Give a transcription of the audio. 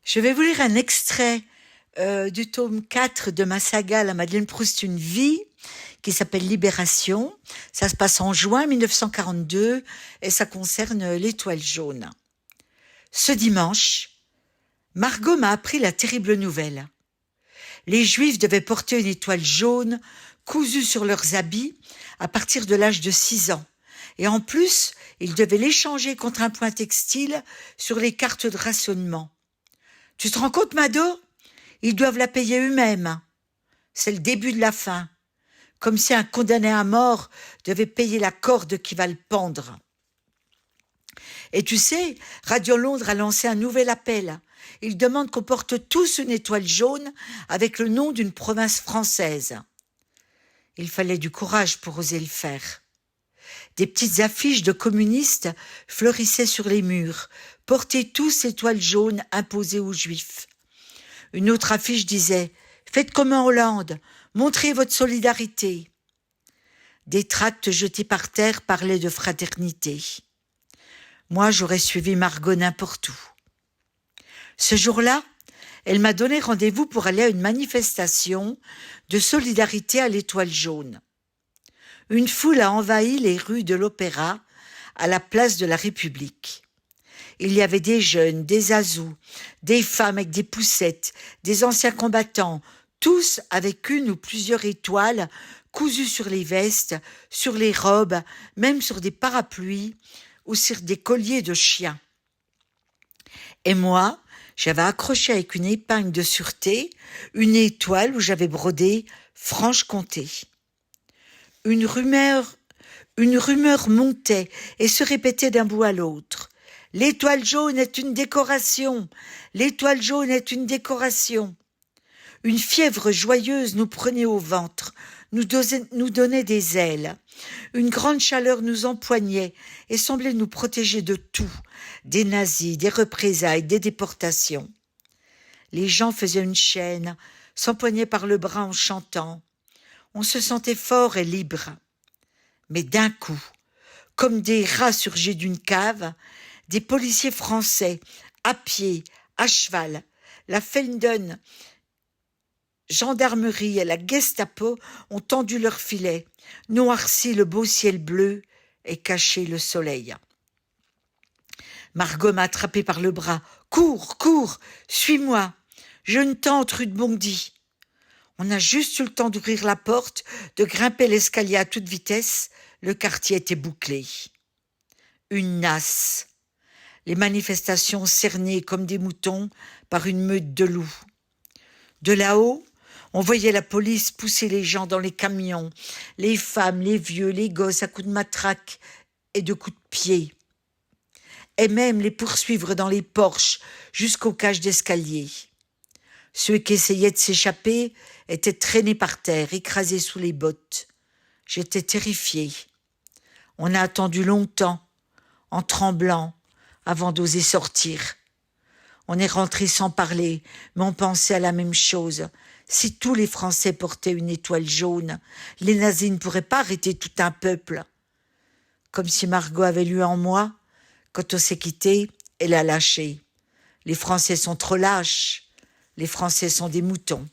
Je vais vous lire un extrait du tome 4 de ma saga La Madeleine Proust, une vie, qui s'appelle Libération. Ça se passe en juin 1942 et ça concerne l'étoile jaune. Ce dimanche, Margot m'a appris la terrible nouvelle. Les Juifs devaient porter une étoile jaune cousue sur leurs habits à partir de l'âge de 6 ans. Et en plus, ils devaient l'échanger contre un point textile sur les cartes de rationnement. Tu te rends compte, Mado ? Ils doivent la payer eux-mêmes. C'est le début de la fin. Comme si un condamné à mort devait payer la corde qui va le pendre. Et tu sais, Radio Londres a lancé un nouvel appel. Ils demandent qu'on porte tous une étoile jaune avec le nom d'une province française. Il fallait du courage pour oser le faire. Des petites affiches de communistes fleurissaient sur les murs. Portez tous étoiles jaunes imposées aux Juifs. Une autre affiche disait « Faites comme en Hollande, montrez votre solidarité ». Des tracts jetés par terre parlaient de fraternité. Moi, j'aurais suivi Margot n'importe où. Ce jour-là, elle m'a donné rendez-vous pour aller à une manifestation de solidarité à l'Étoile jaune. Une foule a envahi les rues de l'Opéra à la place de la République. Il y avait des jeunes, des azous, des femmes avec des poussettes, des anciens combattants, tous avec une ou plusieurs étoiles cousues sur les vestes, sur les robes, même sur des parapluies ou sur des colliers de chiens. Et moi, j'avais accroché avec une épingle de sûreté une étoile où j'avais brodé Franche-Comté. Une rumeur montait et se répétait d'un bout à l'autre. L'étoile jaune est une décoration. L'étoile jaune est une décoration. Une fièvre joyeuse nous prenait au ventre, nous donnait des ailes. Une grande chaleur nous empoignait et semblait nous protéger de tout, des nazis, des représailles, des déportations. Les gens faisaient une chaîne, s'empoignaient par le bras en chantant. On se sentait fort et libre. Mais d'un coup, comme des rats surgis d'une cave, des policiers français, à pied, à cheval, la Feldon, gendarmerie et la Gestapo ont tendu leurs filets, noirci le beau ciel bleu et caché le soleil. Margot m'a attrapé par le bras. « Cours, cours, suis-moi. Je ne tente rue de Bondy. » On a juste eu le temps d'ouvrir la porte, de grimper l'escalier à toute vitesse. Le quartier était bouclé. Une nasse. Les manifestations cernées comme des moutons par une meute de loups. De là-haut, on voyait la police pousser les gens dans les camions, les femmes, les vieux, les gosses à coups de matraque et de coups de pied. Et même les poursuivre dans les Porsches jusqu'aux cages d'escalier. Ceux qui essayaient de s'échapper étaient traînés par terre, écrasés sous les bottes. J'étais terrifiée. On a attendu longtemps, en tremblant, avant d'oser sortir. On est rentré sans parler, mais on pensait à la même chose. Si tous les Français portaient une étoile jaune, les nazis ne pourraient pas arrêter tout un peuple. Comme si Margot avait lu en moi, quand on s'est quitté, elle a lâché. Les Français sont trop lâches. Les Français sont des moutons.